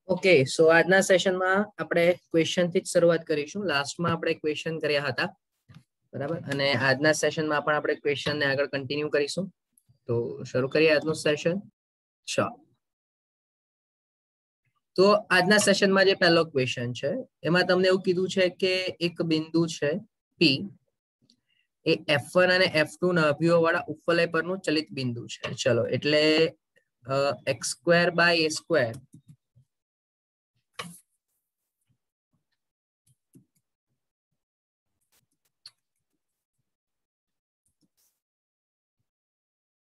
Okay so આજના સેશનમાં આપણે ક્વેશ્ચન થી જ શરૂઆત કરીશું. લાસ્ટમાં આપણે ક્વેશ્ચન કર્યા હતા, બરાબર, અને આજના સેશનમાં પણ આપણે ક્વેશ્ચન ને આગળ કન્ટિન્યુ કરીશું. તો શરૂ કરીએ આજનું સેશન. ચાલો, તો આજના સેશનમાં જે પહેલો ક્વેશ્ચન છે એમાં તમને એવું કીધું છે કે એક બિંદુ છે પી એ F1 અને F2 નાભીઓ વાળા ઉપવલય પરનું ચલિત બિંદુ છે. ચલો, એટલે x²/a²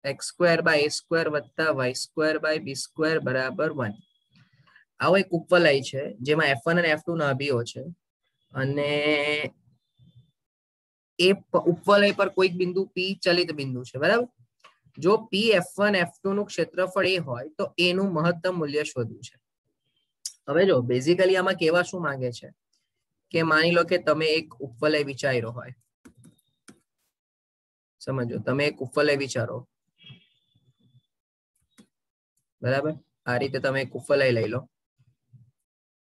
x² વત્તા y² બરાબર 1. આવો એક ઉપવલય છે જેમાં F1 અને F2 નાભીઓ છે અને એ ઉપવલય પર કોઈક બિંદુ P ચલિત બિંદુ છે, બરાબર. જો P F1 F2 નું ક્ષેત્રફળ એ હોય તો એનું મહત્તમ મૂલ્ય શોધવું છે. હવે જો બેઝિકલી આમાં કેવા શું માંગે છે કે માની લો કે તમે એક ઉપવલય વિચાર્યો હોય, સમજો તમે એક ઉપવલય વિચારો, બરાબર. આ રીતે તમે એક ઉપવલય લઈ લો.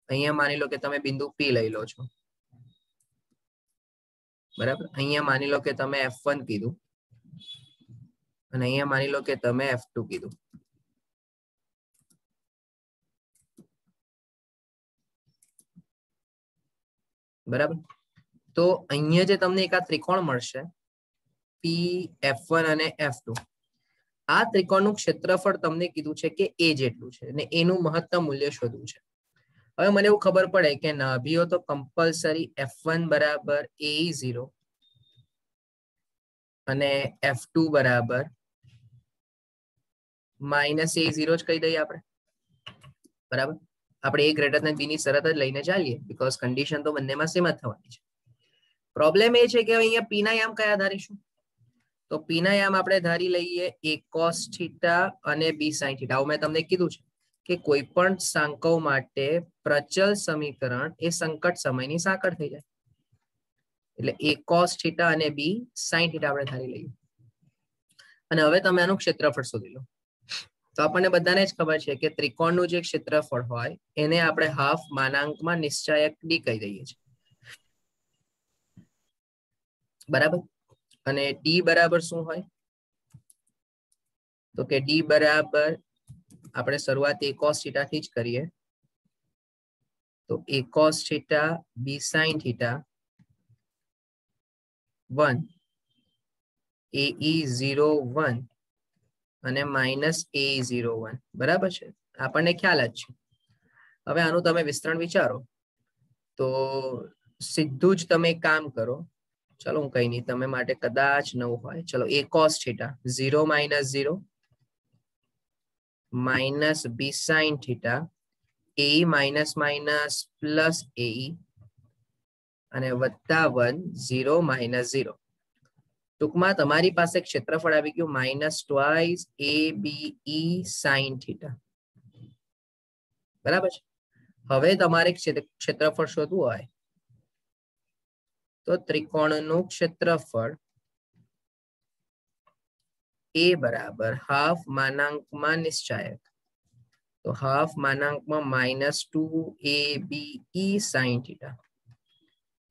અહીંયા માની લો કે તમે બિંદુ P લઈ લો છો, બરાબર. અહીંયા માની લો કે તમે F1 કીધું અને અહીંયા માની લો કે તમે F2 કીધું, બરાબર. તો અહીંયા જે તમને એક આ ત્રિકોણ મળશે P F1 અને F2, આ ત્રિકોણનું ક્ષેત્રફળ તમને કીધું છે કે એ જેટલું છે અને એનું મહત્તમ મૂલ્ય શોધવું છે. હવે મને એવું ખબર પડે કે નાભીઓ તો કમ્પલસરી F1 બરાબર AE0 અને F2 બરાબર -AE0 જ કહી દઈએ આપણે, બરાબર. આપણે A ગ્રેટર ધેન B ની શરત જ લઈને ચાલીએ બીકોઝ કન્ડિશન તો બંનેમાં સેમ જ થવાની છે. પ્રોબ્લેમ એ છે કે અહીંયા P ના યામ કયા ધારીશું? તો P ના યામ આપણે ધારી લઈએ A cos θ અને B sin θ. આવું મેં તમને કીધું છે કે કોઈ પણ સાંકળ માટે પ્રચલ સમીકરણ એ સંકટ સમયની સાંકળ થઈ જાય. એટલે A cos θ અને B sin θ આપણે ધારી લઈએ. અને હવે તમે આનું ક્ષેત્રફળ શોધી લો. તો આપણને બધાને જ ખબર છે કે ત્રિકોણનું જે ક્ષેત્રફળ હોય એને આપણે હાફ માનાંકમાં નિશ્ચાયક D કહી દઈએ છીએ, બરાબર. અને D બરાબર શું હોય? તો કે D બરાબર આપણે શરૂઆત A cos θ થી જ કરીએ. તો A cos θ B sin θ 1 AE01 અને -AE01, બરાબર છે. આપણને ખ્યાલ જ છે. હવે આનું તમે વિસ્તરણ વિચારો તો સીધું જ તમે કામ કરો. ચલો, હું કઈ નહીં, તમે માટે કદાચ નવું હોય. ચલો, A cos θ 0 - 0 -B sin θ AE - AE અને +1 0 - 0. ટૂંકમાં તમારી પાસે ક્ષેત્રફળ આવી ગયું -2 ABE sin θ, બરાબર છે. હવે તમારે ક્ષેત્રફળ શોધવું હોય તો ત્રિકોણનું ક્ષેત્રફળ A બરાબર હાફ માનાંકમાં નિશ્ચાયક, તો હાફ માનાંકમાં -2 ABE sin θ.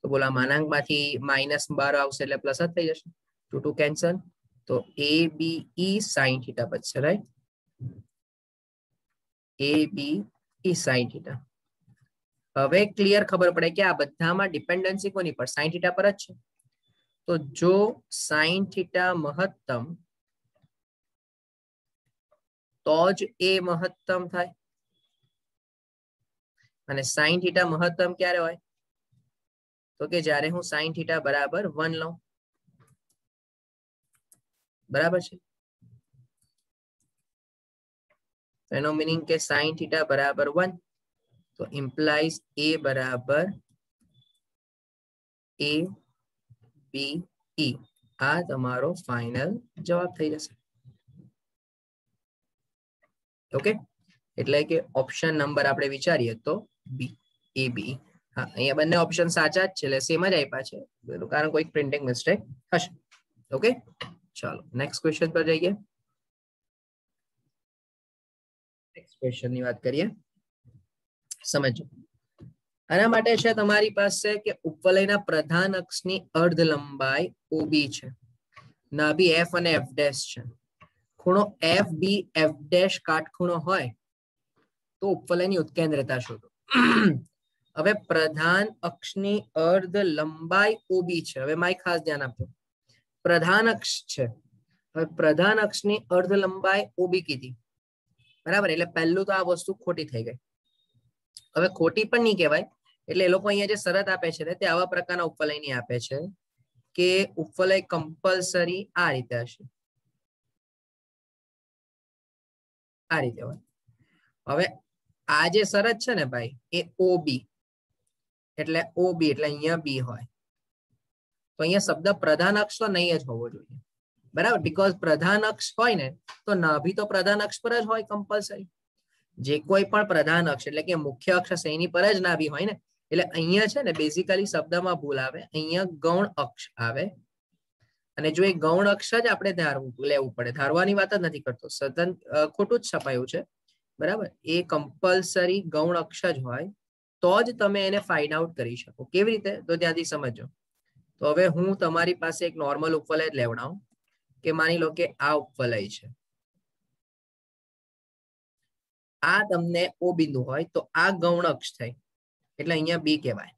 તો બોલો માનાંકમાંથી માઇનસ બહાર આવશે એટલે પ્લસ જ થઈ જશે. 2 2 કેન્સલ, તો ABE sin θ બચશે, રાઈટ. ABE sin θ. હવે ક્લિયર ખબર પડે કે આ બધામાં ડિપેન્ડન્સી કોની પર? sin θ પર જ છે. તો જો sin θ મહત્તમ તો જ A મહત્તમ થાય. અને sin θ મહત્તમ ક્યારે હોય? તો કે જ્યારે હું sin θ બરાબર 1 લઉં, બરાબર છે. એનો મીનિંગ કે sin θ બરાબર 1, તો ઇમ્પ્લાઇઝ A બરાબર ABE. આ તમારો ફાઇનલ જવાબ થઈ જશે. ઓકે, એટલે કે ઓપ્શન નંબર આપણે વિચારીએ તો B, ABE. હા, અહીંયા બંને ઓપ્શન સાચા જ છે, એટલે સેમ જ આપ્યા છે, કારણ કોઈ પ્રિન્ટિંગ મિસ્ટેક હશે. ઓકે, ચાલો નેક્સ્ટ ક્વેશ્ચન પર જઈએ. નેક્સ્ટ ક્વેશ્ચન ની વાત કરીએ. સમજો આના માટે છે તમારી પાસે કે ઉપવલયના પ્રધાન અક્ષની અર્ધ લંબાઈ OB છે, નાભી F અને F' છે, ખૂણો FB F' કાટખૂણો હોય તો ઉપવલયની ઉત્કેન્દ્રતા શોધો. હવે પ્રધાન અક્ષની અર્ધ લંબાઈ OB છે. હવે માય ખાસ ધ્યાન આપજો, પ્રધાન અક્ષ છે. હવે પ્રધાન અક્ષની અર્ધ લંબાઈ OB કીધી, બરાબર, એટલે પહેલું તો આ વસ્તુ ખોટી થઈ ગઈ. હવે ખોટી પણ નહીં કહેવાય, એટલે એ લોકો અહીંયા જે શરત આપે છે તે આવા પ્રકારના ઉપવલયની આપે છે કે ઉપવલય કમ્પલસરી આ રીતે હશે, આ રીતે હોય. હવે આ જે શરત છે ને ભાઈ એ OB એટલે OB એટલે અહીંયા B હોય, તો અહીંયા શબ્દ પ્રધાન અક્ષ તો નહીં જ હોવો જોઈએ, બરાબર, બીકોઝ પ્રધાન અક્ષ હોય ને તો નાભી તો પ્રધાન અક્ષ પર જ હોય કમ્પલસરી. જે કોઈ પણ પ્રધાન અક્ષ એટલે કે મુખ્ય અક્ષ એની પર જ નાભી હોય ને, એટલે અહીંયા છે ને બેઝિકલી શબ્દમાં ભૂલ આવે, અહીંયા ગૌણ અક્ષ આવે. અને જો એ ગૌણ અક્ષ જ આપણે લેવું પડે, ધારવાની વાત જ નથી કરતો, સદન ખોટું જ છપાયું છે, બરાબર. એ કમ્પલસરી ગૌણ અક્ષ જ હોય તો જ તમે એને ફાઇન્ડ આઉટ કરી શકો. કેવી રીતે? તો ત્યાંથી સમજો. તો હવે હું તમારી પાસે એક નોર્મલ ઉપવલય લેવડાવું કે માની લો કે આ ઉપવલય છે, આ તમને O બિંદુ હોય તો આ ગૌણ અક્ષ થઈ, એટલે અહીંયા B કહેવાય,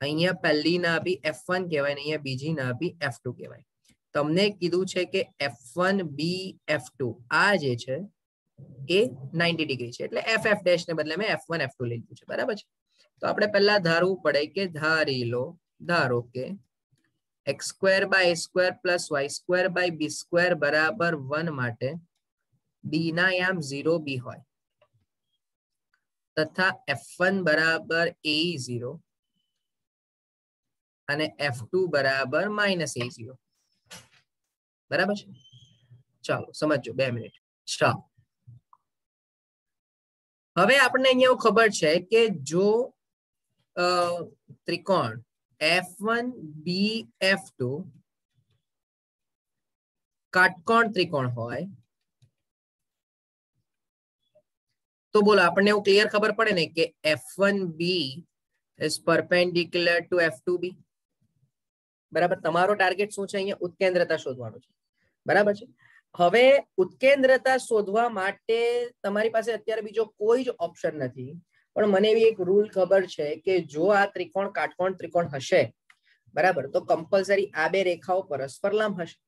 અહીંયા પહેલી નાભી F1 કહેવાય, અહીંયા બીજી નાભી F2 કહેવાય. તમને કીધું છે કે F1 B F2 આ જે છે એ 90 ડિગ્રી છે, એટલે FF' ને બદલે મેં F1 F2 લીધું છે, બરાબર છે. તો આપણે પહેલા ધારવું પડે કે ધારો કે x² / a² + y² / b² બરાબર 1 માટે B ના યામ 0B હોય તથા F1 બરાબર a0 અને F2 બરાબર -a0, બરાબર છે. ચાલો સમજો, 2 મિનિટ. ચાલો હવે આપણને અહીંયા ખબર છે કે જો ત્રિકોણ F1 B F2 કાટકોણ ત્રિકોણ હોય તો બોલો આપણને એવું ક્લિયર ખબર પડે ને કે F1B is perpendicular to F2B, બરાબર. તમારો ટાર્ગેટ શું છે? અહીંયા ઉત્કેન્દ્રતા શોધવાનું છે, બરાબર છે. હવે ઉત્કેન્દ્રતા શોધવા માટે તમારી પાસે અત્યારે બીજો કોઈ જ ઓપ્શન નથી, પણ મને એવી એક રૂલ ખબર છે કે જો આ ત્રિકોણ કાટકોણ ત્રિકોણ હશે, બરાબર, તો કમ્પલસરી આ બે રેખાઓ પરસ્પર લંબ હશે.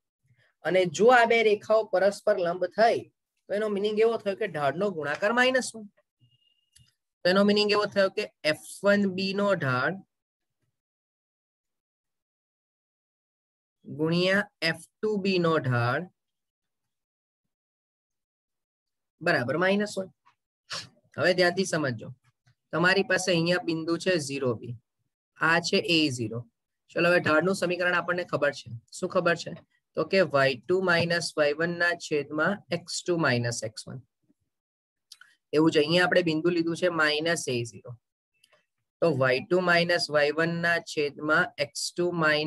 અને જો આ બે રેખાઓ પરસ્પર લંબ થઈ તો એનો મિનિંગ એવો થયો કે ઢાળનો ગુણાકાર -1. તો એનો મિનિંગ એવો થયો કે F1B નો ઢાળ ગુણ્યા F2B નો ઢાળ બરાબર -1. હવે ધ્યાનથી સમજો, તમારી પાસે અહીંયા બિંદુ છે 0B, આ છે a0. ચલો હવે ઢાળનું સમીકરણ આપણને ખબર છે. શું ખબર છે? તો કે y2 - y1 ના છેદમાં x2 - x1. એવું જ અહીંયા આપણે બિંદુ લીધું છે -a0, તો y2 - y1 ના છેદમાં x2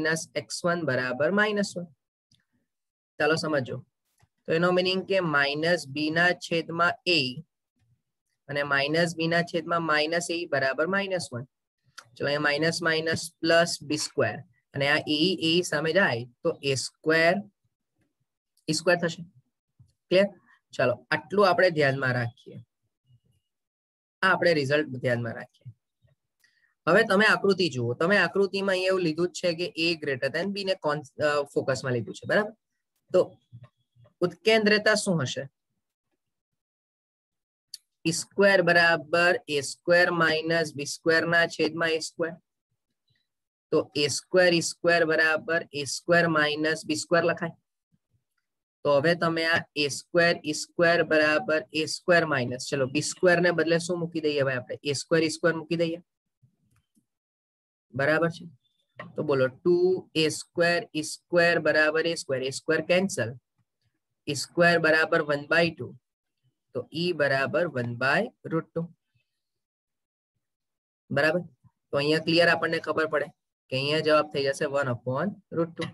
- x1 બરાબર -1. ચાલો સમજો, તો એનો મિનિંગ કે -b ના છેદમાં a અને -b ના છેદમાં -a બરાબર -1. ચલો અહીંયા - b² અને આ a સામે જાય તો a² થશે. ક્લિયર? ચાલો આટલું આપણે ધ્યાનમાં રાખીએ, આ આપણે રિઝલ્ટ ધ્યાનમાં રાખીએ. હવે તમે આકૃતિ જુઓ, તમે આકૃતિમાં અહીંયા એવું લીધું જ છે કે a > b ને ફોકસમાં લીધું છે, બરાબર. તો ઉત્કેન્દ્રતા શું હશે? E² બરાબર a² - b² ના છેદમાં a². તો a² E² બરાબર a² - b² લખાય. તો હવે તમે આ a² E² બરાબર a² ચલો b² ને બદલે શું મૂકી દઈએ? હવે આપણે a² E² મૂકી દઈએ, બરાબર છે. તો બોલો 2a² E² બરાબર a² કેન્સલ, E² બરાબર 1/2, તો E બરાબર 1/√2, બરાબર. તો અહીંયા ક્લિયર આપણને ખબર પડે કે અહીંયા જવાબ થઈ જશે 1/√2.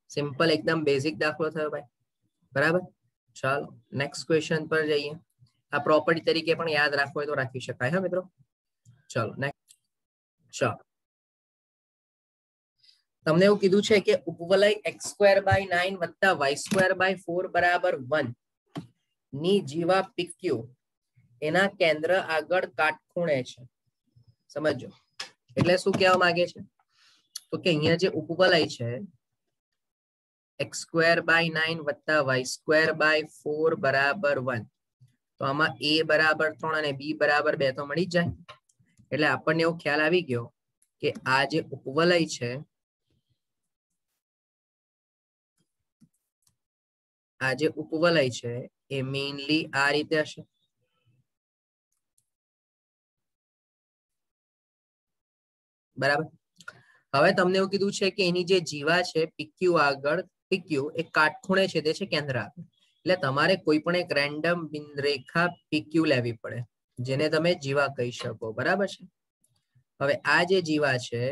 સિમ્પલ એકદમ બેઝિક દાખલો થયો ભાઈ, બરાબર. ચાલો નેક્સ્ટ ક્વેશ્ચન પર જઈએ. આ પ્રોપર્ટી તરીકે પણ યાદ રાખવો હોય તો રાખી શકાય, હા મિત્રો. चलो नेक्स्ट. चलो તમને એવું કીધું છે કે ઉપવલય x² / 9 + y² / 4 = 1 ની જીવા PQ એના કેન્દ્ર આગળ કાટખૂણે છે. સમજો એટલે શું કહેવા માંગે છે તો કે અહીંયા જે ઉપવલય છે x² / 9 + y² / 4 = 1 તો આમાં a = 3 અને b = 2 તો મળી જ જાય. એટલે આપણને એવો ખ્યાલ આવી ગયો કે આ જે ઉપવલય છે આ જે ઉપવલય છે એ મેઇનલી આ રીતે હશે. બરાબર. હવે તમને એવું કીધું છે કે એની જે જીવા છે PQ આગળ PQ એ કાટખૂણે છેદે છે કેન્દ્ર આગળ. એટલે તમારે કોઈ પણ એક રેન્ડમ રેખા PQ લેવી પડે જેને તમે જીવા કહી શકો. બરાબર છે. હવે આ જે જીવા છે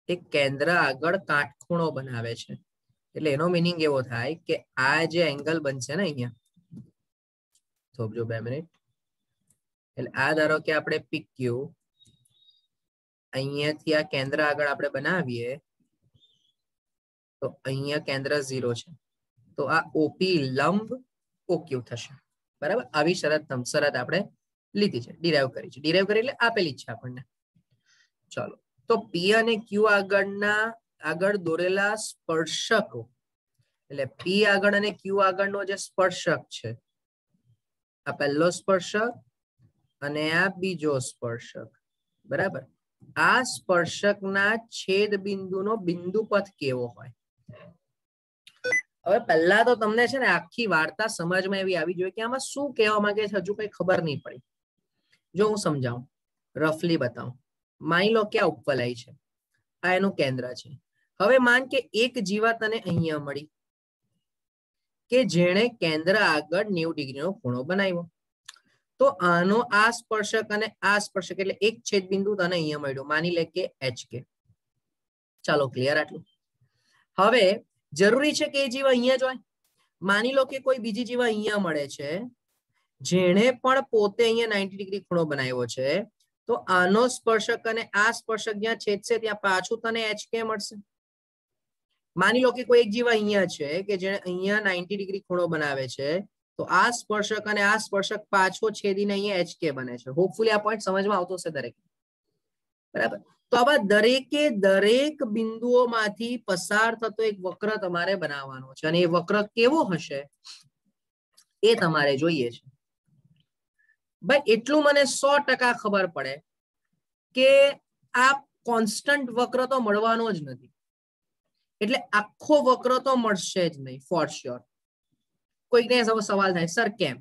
એ કેન્દ્ર આગળ કાટખૂણો બનાવે છે. એટલે એનો મીનિંગ એવો થાય કે આ જે એંગલ બનશે ને અહીંયા થોભજો 2 મિનિટ. એટલે આ ધારો કે આપણે PQ અહીંયાથી આ કેન્દ્ર આગળ આપણે બનાવીએ તો અહીંયા કેન્દ્ર 0 છે તો આ OP લંબ OQ થશે. બરાબર. આવી શરત આપણે લીધી છે, ડિરાઈવ કરી છે. ડિરાઈવ કરી એટલે આપેલી જ છે આપણને. ચાલો તો P અને Q આગળ દોરેલા સ્પર્શકો એટલે P આગળ અને Q આગળનો જે સ્પર્શક છે આ પહેલો સ્પર્શક અને આ બીજો સ્પર્શક. બરાબર. આ સ્પર્શકના છેદ બિંદુનો બિંદુપથ કેવો હોય. હવે પહેલા તો તમને છે ને આખી વાર્તા સમજમાં એવી આવી જોઈએ કે આમાં શું કહેવા માંગે છે હજુ કઈ ખબર નહીં પડી. જો હું સમજાવું, રફલી બતાવું. માની લો કે આ ઉપવલય છે, આ એનું કેન્દ્ર છે. હવે માન કે એક જીવા તને અહીંયા મળી કે જેણે કેન્દ્ર આગળ 90 ડિગ્રીનો ખૂણો બનાવ્યો. તો આનો આ સ્પર્શક અને આ સ્પર્શક એટલે એક છેદ બિંદુ તને અહીંયા મળ્યું, માની લે કે HK. ચાલો ક્લિયર આટલું. હવે જરૂરી છે કે એ જીવા અહીંયા જ હોય. માની લો કે કોઈ બીજી જીવા અહીંયા મળે છે જેણે પણ પોતે અહીંયા 90 ડિગ્રી ખૂણો બનાવ્યો છે તો આનો સ્પર્શક અને આ સ્પર્શક જ્યાં છેદશે ત્યાં પાછું તને HK મળશે. માની લો કે કોઈ એક જીવા અહીંયા છે કે જેણે અહીંયા 90 ડિગ્રી ખૂણો બનાવે છે તો આ સ્પર્શક અને આ સ્પર્શક પાછો છેદીને અહીંયા HK બને છે. હોપફુલી આ પોઈન્ટ સમજમાં આવતો હશે દરેક. બરાબર. તો આવા દરેકે દરેક બિંદુઓમાંથી પસાર થતો એક વક્ર તમારે બનાવવાનો છે અને એ વક્ર કેવો હશે એ તમારે જોઈએ છે. ભાઈ એટલું મને 100% ખબર પડે કે આ કોન્સ્ટન્ટ વક્ર તો મળવાનો જ નથી. એટલે આખો વક્ર તો મળશે જ નહીં ફોર શ્યોર. કોઈકને સવાલ થાય સર કેમ?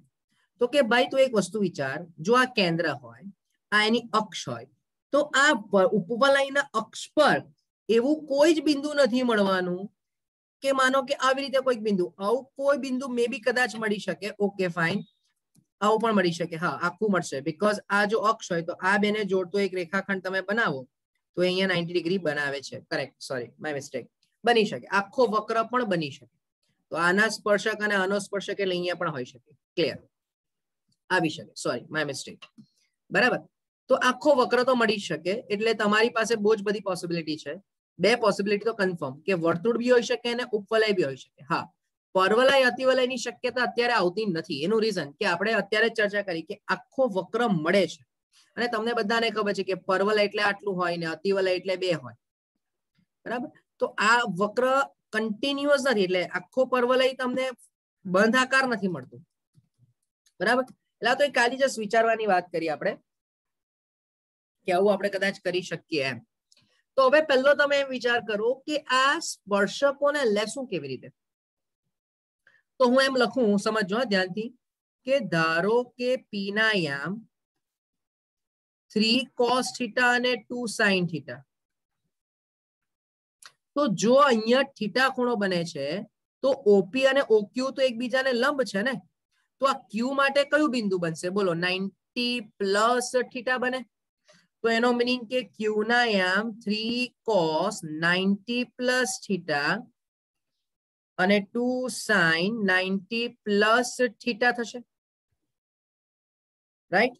તો કે ભાઈ તું એક વસ્તુ વિચાર, જો આ કેન્દ્ર હોય, આ એની અક્ષ હોય તો આ ઉપવલયના અક્ષ પર એવું કોઈ જ બિંદુ નથી મળવાનું કે માનો કે આવી રીતે કોઈક બિંદુ, આવું કોઈ બિંદુ મે બી કદાચ મળી શકે. ઓકે ફાઇન, આવું પણ મળી શકે. હા, આખું મળશે બીકોઝ આ જો અક્ષ હોય તો આ બેને જોડતો એક રેખાખંડ તમે બનાવો તો અહીંયા 90 ડિગ્રી બનાવે છે. Correct, sorry my mistake. બની શકે, આખો વક્ર પણ બની શકે. તો આના સ્પર્શક અને આનો સ્પર્શક એટલે અહીંયા પણ હોઈ શકે. ક્લિયર? આવી શકે, સોરી માય મિસ્ટેક. બરાબર. તો આખો વક્ર તો મળી શકે. એટલે તમારી પાસે બહુ જ બધી પોસિબિલિટી છે. બે પોસિબિલિટી તો કન્ફર્મ કે વર્તુળ બી હોઈ શકે અને ઉપવલય બી હોઈ શકે. હા, પરવલય અતિવલયની શક્યતા અત્યારે આવતી નથી. એનું રીઝન કે આપણે અત્યારે ચર્ચા કરી કે આખો વક્ર મળે છે અને તમને બધાને ખબર છે કે પરવલય એટલે આટલું હોય ને અતિવલય એટલે 2 હોય. બરાબર. તો આ વક્ર કન્ટિન્યુઅસ નથી એટલે આખો પરવલય તમને બંધ આકાર નથી મળતું. બરાબર. એટલે તો ખાલી જસ્ટ વિચારવાની વાત કરી આપણે કે આવું આપણે કદાચ કરી શકીએ એમ. તો હવે પહેલો તમે એમ વિચાર કરો કે આ સ્પર્શકોને લેશું કેવી રીતે. તો હું એમ લખું, સમજો ધ્યાનથી, કે ધારો કે P ના યામ 3 cos θ અને 2 sin θ. તો જો અહીંયા થીટા ખૂણો બને છે તો OP અને OQ તો એકબીજાને લંબ છે ને. તો આ Q માટે કયું બિંદુ બનશે બોલો? 90 + θ બને. તો એનો મીનિંગ કે Q ના યામ 3 cos 90 + θ અને 2 sin 90 + θ થશે. રાઈટ?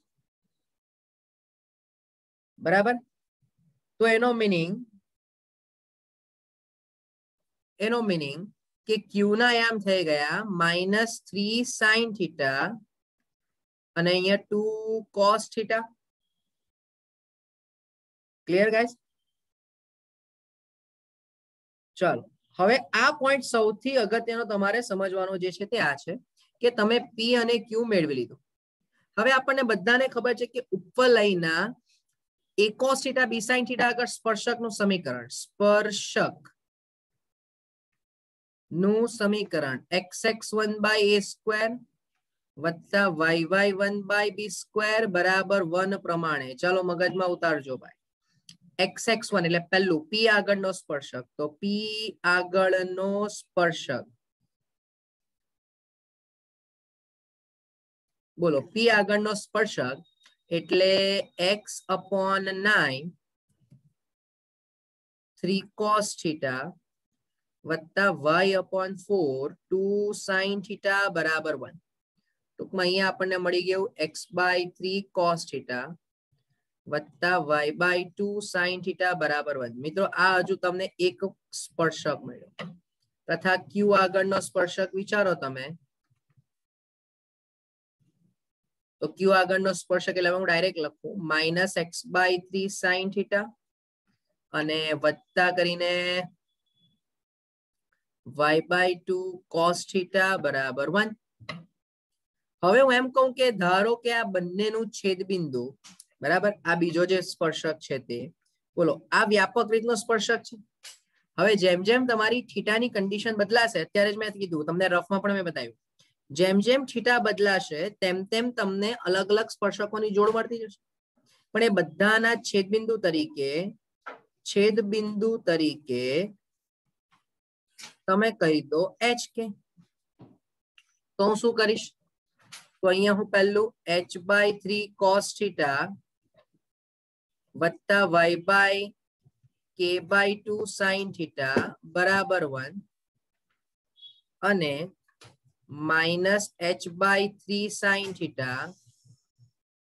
બરાબર. તો એનો મીનિંગ કે ક્યુ ના યામ થઈ ગયા -3 sin θ અને અહીંયા 2 cos θ. Clear guys? ચાલો હવે આ પોઈન્ટ સૌથી અગત્યનો તમારે સમજવાનો જે છે તે આ છે કે તમે પી અને ક્યુ મેળવી લીધું. હવે આપણને બધાને ખબર છે કે ઉપવલયના a cos θ b sin θ આગળ સ્પર્શકનું સમીકરણ xx1/a² વત્તા yy1/b² બરાબર 1 પ્રમાણે. ચાલો મગજમાં ઉતારજો ભાઈ. xx1 એટલે પહેલું p આગળનો સ્પર્શક, તો p આગળનો સ્પર્શક, બોલો p આગળનો સ્પર્શક એટલે x/9 3 cos θ વત્તા y/4 2 sin θ બરાબર 1. ટૂંકમાં અહીંયા આપણને મળી ગયું x/3 cos θ વત્તા y/2 sin θ બરાબર 1. મિત્રો આ હજુ તમને એક સ્પર્શક મળ્યો તથા q આગળનો સ્પર્શક વિચારો તમે, તો q આગળનો સ્પર્શક એટલે હું ડાયરેક્ટ લખું -x/3 sin θ અને વત્તા કરીને y/2 cos θ બરાબર 1. હવે હું એમ કહું કે ધારો કે આ બંનેનું છેદબિંદુ બરાબર, આ બીજો જે સ્પર્શક છે તે, બોલો આ વ્યાપક રીતનો સ્પર્શક છે. હવે જેમ જેમ તમારી થીટાની કન્ડિશન બદલાશે, અત્યારે જ મેં કીધું તમને રફમાં પણ મેં બતાવ્યું, જેમ જેમ થીટા બદલાશે તેમ તેમ તમને અલગ અલગ સ્પર્શકોની જોડ મળતી જશે. પણ એ બધાના છેદબિંદુ તરીકે તમે કહી દો HK. તો હું શું કરીશ, તો અહીંયા હું પહેલું h/3 cos θ વત્તા y/k/2 sin θ બરાબર 1 અને -h/3 sin θ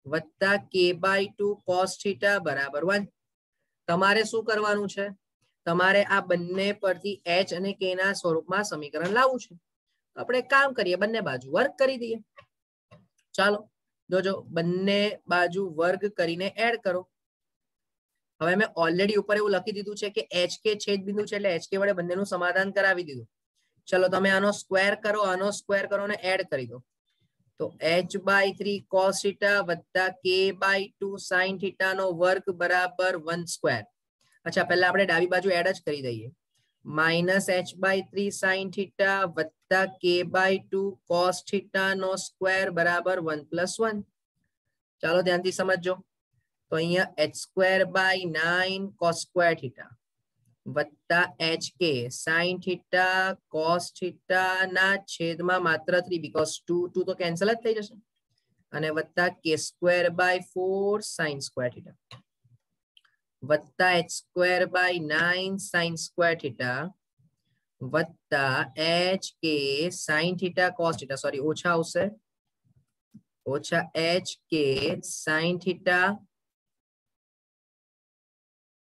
વત્તા k/2 cos θ બરાબર 1. તમારે શું કરવાનું છે, તમારે આ બંને પરથી h અને k ના સ્વરૂપમાં સમીકરણ લાવવું છે. આપણે કામ કરીએ, બંને બાજુ વર્ગ કરી દઈએ. ચાલો જોજો, બંને બાજુ વર્ગ કરીને એડ કરો. હવે મેં ઓલરેડી ઉપર એવું લખી દીધું છે કે HK છેદબિંદુ છે એટલે HK વડે બંનેનું સમાધાન કરાવી દીધું. ચલો તમે આનો સ્ક્વેર કરો, આનો સ્ક્વેર કરો અને એડ કરી દો. તો h/3 cos θ વત્તા k/2 sin θ નો વર્ગ બરાબર 1². અચ્છા પહેલા આપણે ડાબી બાજુ એડ જ કરી દઈએ. -h/3 sin θ વત્તા k/2 cos θ નો સ્ક્વેર બરાબર 1+1. ચાલો ધ્યાનથી સમજજો. તો અહીંયા h²/9 cos² θ વત્તા hk sin θ cos θ ના છેદમાં માત્ર 3 બીકોઝ 2 તો કેન્સલ જ થઈ જશે, અને વત્તા k²/4 sin² θ વત્તા h²/9 sin² θ વત્તા hk sin θ cos θ, સોરી ઓછા આવશે, ઓછા hk sin θ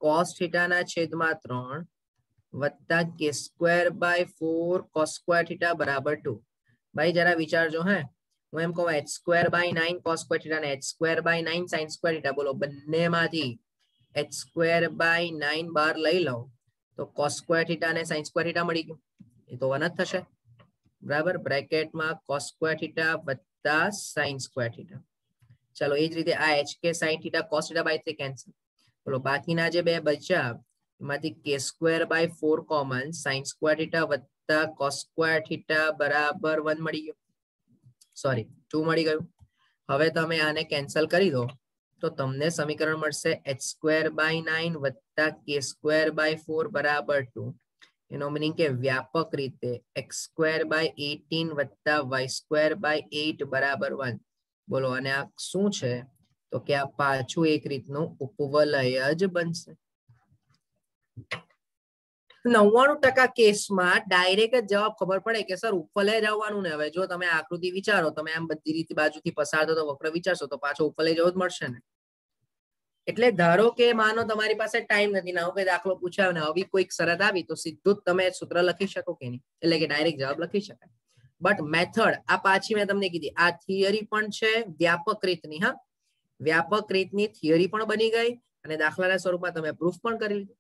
cos θ ના છેદમાં 3 વત્તા k²/4 cos² θ બરાબર 2. ભાઈ જરા વિચારજો. હે હું એમ કહું h²/9 cos² θ અને h²/9 sin² θ, બોલો બંનેમાંથી h²/9 બહાર લઈ લો તો cos² θ અને sin² θ મળી ગયું, એ તો 1 જ થશે બરાબર. બ્રેકેટમાં cos² θ વત્તા sin² θ. ચાલો એ જ રીતે આ hk sin θ cos θ/3 કેન્સલ. બોલો બાકીના જે બે બચ્યા એમાંથી k²/4 કોમન, sin² θ વત્તા cos² θ બરાબર 1 મળી ગયું, સોરી 2 મળી ગયું. હવે તમે આને કેન્સલ કરી દો તો તમને સમીકરણ મળશે h²/9 વત્તા k²/4 બરાબર 2. એનો મીનિંગ કે વ્યાપક રીતે x²/18 વત્તા y²/8 બરાબર 1. બોલો અને આ શું છે, તો કે આ પાછું એક રીતનું ઉપવલય જ બનશે. 99% કેસમાં ડાયરેક્ટ જ જવાબ ખબર પડે કે સર ઉપવલય જ આવવાનું ને. હવે જો તમે આકૃતિ વિચારો, તમે આમ બધી રીતે બાજુથી પસાર થતો વક્ર વિચારશો તો પાછો ઉપવલય જેવો જ મળશે ને. એટલે ધારો કે માનો તમારી પાસે ટાઈમ નથી ને આવો કોઈ દાખલો પૂછાયો ને આવી કોઈક શરત આવી તો સીધું જ તમે સૂત્ર લખી શકો કે નહીં, એટલે કે ડાયરેક્ટ જવાબ લખી શકાય. બટ મેથડ આ પાછી મેં તમને કીધી, આ થિયરી પણ છે વ્યાપક રીતની. હા, વ્યાપક રીતની થિયરી પણ બની ગઈ અને દાખલાના સ્વરૂપમાં તમે પ્રૂફ પણ કરી લીધું.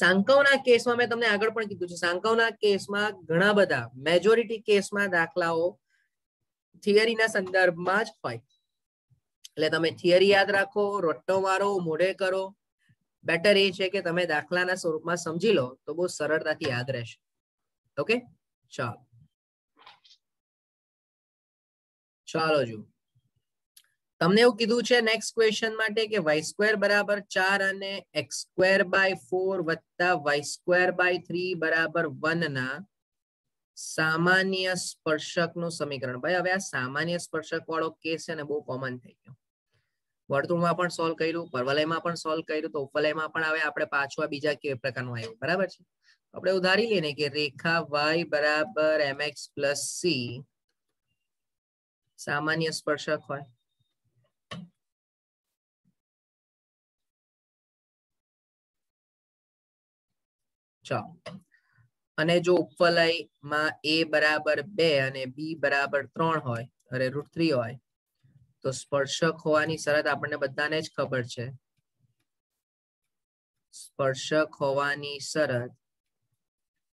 સાંકવના કેસમાં મેં તમને આગળ પણ કીધું છે, સાંકવના કેસમાં ઘણા બધા મેજોરિટી કેસમાં દાખલાઓ થિયરીના સંદર્ભમાં જ હોય. એટલે તમે થિયરી યાદ રાખો, રટ્ટો મારો, મોઢે કરો. બેટર એ છે કે તમે દાખલાના સ્વરૂપમાં સમજી લો તો બહુ સરળતાથી યાદ રહેશે. ઓકે, ચાલો ચાલો જુઓ. તમને એવું કીધું છે નેક્સ્ટ ક્વેશ્ચન માટે કે y² બરાબર 4 અને x²/4 વત્તા y²/3 બરાબર 1 ના સામાન્ય સ્પર્શકનું સમીકરણ. ભાઈ હવે આ સામાન્ય સ્પર્શક વાળો કેસ છે ને બહુ કોમન થઈ ગયો. વર્તુળમાં પણ સોલ્વ કર્યું, પરવલયમાં પણ સોલ્વ કર્યું, તો ઉપવલયમાં પણ હવે આપણે પાછું આ બીજા કે પ્રકારનું આવ્યું. બરાબર છે, આપણે ઉધારી લઈએ ને કે રેખા y બરાબર mx પ્લસ c સામાન્ય સ્પર્શક હોય. ચાલો, અને જો ઉપવલયમાં a બરાબર 2 અને b બરાબર 3 હોય, અરે √3 હોય, તો સ્પર્શક હોવાની શરત આપણને બધાને જ ખબર છે. સ્પર્શક હોવાની શરત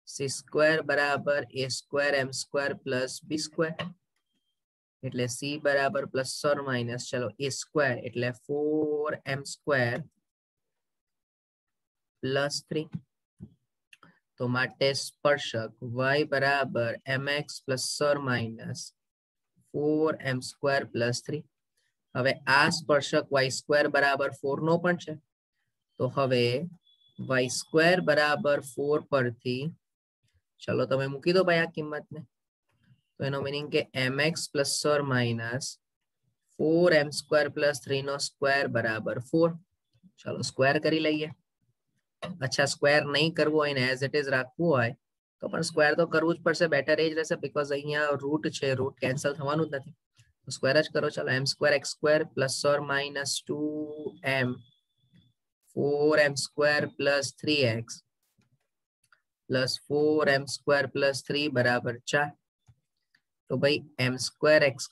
c² બરાબર a² m² પ્લસ b², એટલે c બરાબર પ્લસ ઓર માઇનસ ચલો a² એટલે 4m² પ્લસ 3. તો માટે સ્પર્શક y બરાબર mx plus or minus 4m² plus 3. હવે આ સ્પર્શક y² બરાબર 4 નો પણ છે, તો હવે y² બરાબર 4 પરથી ચલો તમે મૂકી દો ભાઈ આ કિંમતને, તો એનો મીનિંગ કે mx plus or minus 4m² plus 3 નો સ્ક્વેર બરાબર 4. ચલો સ્ક્વેર કરી લઈએ. અચ્છા, સ્ક્વેર નહીં કરવું હોય ને એઝ ઇટ ઇઝ રાખવું હોય તો પણ સ્ક્વેર તો કરવું જ પડશે. બેટર એ જ રહેશે બીકોઝ અહીંયા રૂટ છે, રૂટ કેન્સલ થવાનું જ નથી, તો સ્ક્વેર જ કરો. ચલો m² x² plus or minus 2m 4m² plus 3x plus 4m² plus 3 બરાબર 4. તો ભાઈ m² x²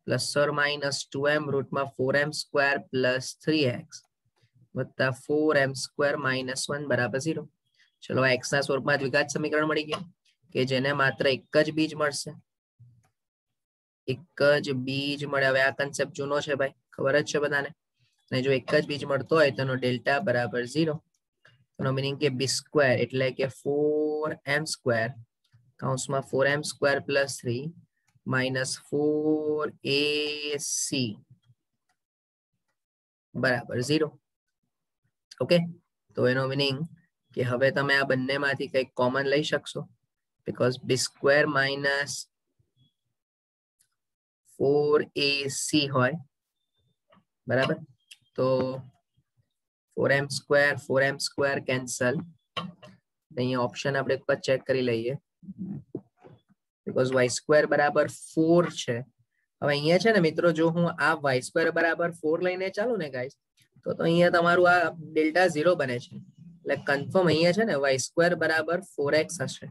plus or minus 2m રૂટમાં 4m² plus 3x વત્તા 4m² માઇનસ 1 બરાબર 0. ચલો આ x ના સ્વરૂપમાં દ્વિઘાત સમીકરણ મળી ગયું કે જેને માત્ર એક જ બીજ મળશે, એક જ બીજ મળે. હવે આ કન્સેપ્ટ જૂનો છે ભાઈ, ખબર જ છે બધાને. અને જો એક જ બીજ મળતો હોય તો એનો ડેલ્ટા બરાબર 0. એનો મીનિંગ કે b² એટલે કે 4m² કૌંસમાં 4m² પ્લસ 3 માઇનસ 4ac બરાબર 0. ઓકે, તો એનો મીનિંગ કે હવે તમે આ બંનેમાંથી કંઈક કોમન લઈ શકશો, બીકોઝ b² માઇનસ 4ac હોય. બરાબર, તો 4m² કેન્સલ. અહીંયા ઓપ્શન આપણે એક ચેક કરી લઈએ, બીકોઝ y² બરાબર 4 છે. હવે અહીંયા છે ને મિત્રો, જો હું આ y² બરાબર 4 લઈને ચાલું ને ગાઈસ, તો અહીંયા તમારું આ ડેલ્ટા 0 બને છે. એટલે કન્ફર્મ અહીંયા છે ને y² બરાબર 4x હશે.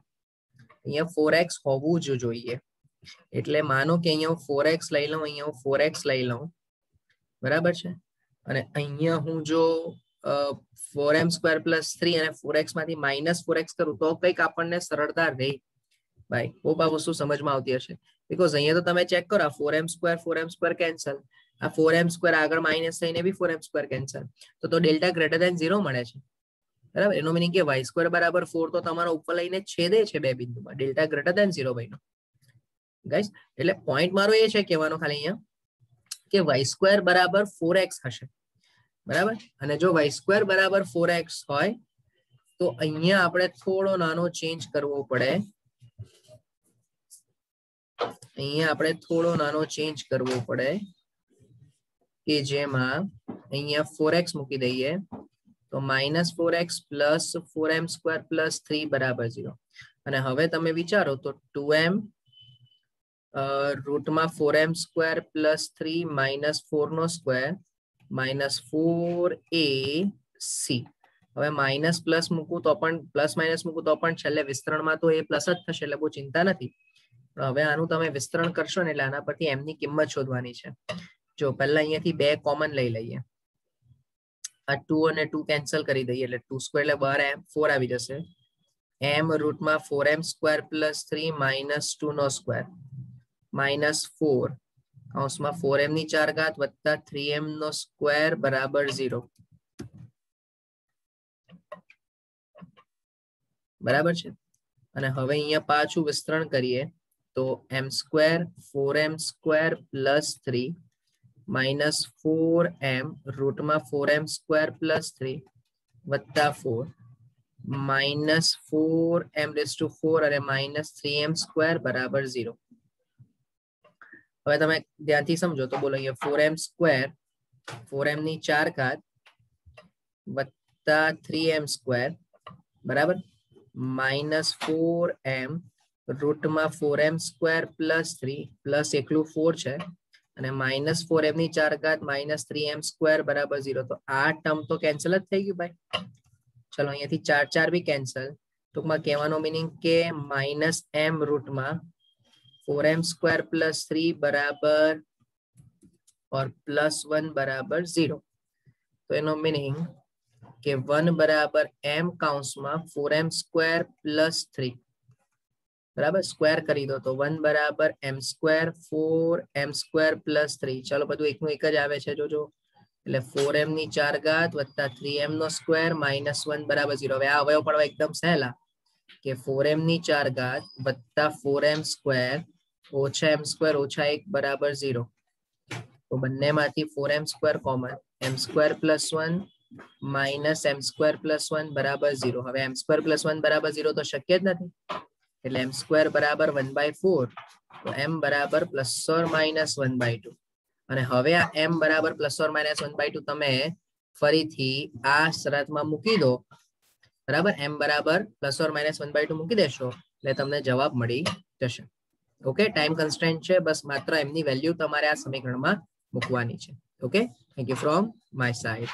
અહીંયા 4x હોવું જ જોઈએ. એટલે માનો કે અહીંયા હું 4x લઈ લઉં, અહીંયા હું 4x લઈ લઉં, બરાબર છે. અને અહીંયા હું જો 4m² પ્લસ 3 અને 4x માંથી માઇનસ 4x કરું તો કંઈક આપણને સરળતા રહે ભાઈ. બહુ આ વસ્તુ સમજમાં આવતી હશે, બીકોઝ અહીંયા તો તમે ચેક કરો, આ 4m² કેન્સલ, આ 4m² આગળ માઇનસ થઈને બી 4m² કેન્સલ, તો ડેલ્ટા ગ્રેટર ધેન 0 મળે છે. બરાબર, એનો મીનિંગ કે y² બરાબર 4 તો તમારો ઉપર લઈને છેદે છે બે બિંદુમાં, ડેલ્ટા ગ્રેટર ધેન 0 ભાઈનો ગાઈસ. એટલે પોઈન્ટ મારો એ છે કહેવાનો ખાલી અહીંયા કે y² બરાબર 4x હશે. બરાબર, અને જો y² બરાબર 4x હોય તો અહીંયા આપણે થોડો નાનો ચેન્જ કરવો પડે. અહીંયા આપણે થોડો નાનો ચેન્જ કરવો પડે કે જેમાં અહીંયા 4x મૂકી દઈએ તો minus 4x plus 4m² plus 3 બરાબર 0. અને હવે તમે વિચારો તો 2m રૂટમાં 4m² પ્લસ 3 માઇનસ 4 નો સ્ક્વેર માઇનસ 4ac. હવે માઇનસ પ્લસ મૂકું તો પણ પ્લસ માઇનસ મૂકું તો પણ છેલ્લે વિસ્તરણમાં તો એ પ્લસ જ થશે એટલે બહુ ચિંતા નથી. પણ હવે આનું તમે વિસ્તરણ કરશો ને એટલે આના પરથી m ની કિંમત શોધવાની છે. જો પહેલા અહીંયાથી 2 કોમન લઈ લઈએ. આ 2 અને 2 કેન્સલ કરી દઈએ એટલે 2 સ્ક્વેર એટલે બહાર 4 આવી જશે. m રૂટમાં 4m square plus 3 minus 2 નો સ્ક્વેર માઇનસ 4 કૌંસમાં 4m ની 4 ઘાત વત્તા 3m નો સ્ક્વેર બરાબર 0. બરાબર છે. અને હવે અહીંયા પાછું વિસ્તરણ કરીએ તો m square 4m square plus 3 minus 4m રૂટમાં 4m square plus 3 વત્તા 4 માઇનસ 4m રેઝ ટુ 4 અને માઇનસ 3m સ્ક્વેર બરાબર 0. હવે તમે ધ્યાનથી સમજો તો બોલો અહીંયા 4m સ્ક્વેર 4m ની 4 ઘાત વત્તા 3m સ્ક્વેર બરાબર minus 4m રૂટમાં 4m square plus 3 plus એકલું 4 છે અને માઇનસ 4m ની 4 ઘાત માઇનસ 3m સ્ક્વેર બરાબર 0. તો આ ટર્મ તો કેન્સલ જ થઈ ગયું ભાઈ. ચલો અહીંયાથી 4 4 બી કેન્સલ. ટૂંકમાં કહેવાનો મીનિંગ કે minus m રૂટમાં 4m square plus 3 બરાબર और प्लस 1 बराबर 0. तो एनो मीनिंग के 1 बराबर m काउंसમાં 4m स्क्वेर प्लस 3 बराबर स्क्वेर કરી દો તો 1 बराबर m square 4m square plus 3. चलो બધું એકનું એક જ આવે છે જોજો. એટલે 4m ની 4 ઘાત વત્તા 3m નો સ્ક્વેર માઈનસ 1 બરાબર 0. હવે આ અવયવ પડવા એકદમ સહેલા કે 4m ની 4 ઘાત વત્તા 4m સ્ક્વેર ઓછા m સ્ક્વેર ઓછા 1 બરાબર 0. तो બંનેમાંથી 4m square common m square plus 1 minus m square plus 1 બરાબર 0. હવે m સ્ક્વેર પ્લસ 1 બરાબર 0 તો શક્ય જ નથી એટલે m સ્ક્વેર બરાબર 1/4. તો m બરાબર પ્લસ ઓર માઇનસ 1/2. અને હવે આ m બરાબર પ્લસ ઓર માઇનસ 1/2 તમે ફરીથી આ શરતમાં મૂકી દો બરાબર. m બરાબર પ્લસ ઓર માઇનસ 1/2 મૂકી દેશો એટલે તમને જવાબ મળી જશે. ઓકે ટાઈમ કન્સ્ટ્રેન્ટ છે બસ માત્ર m ની વેલ્યુ તમારે આ સમીકરણમાં મૂકવાની છે. Okay thank you from my side.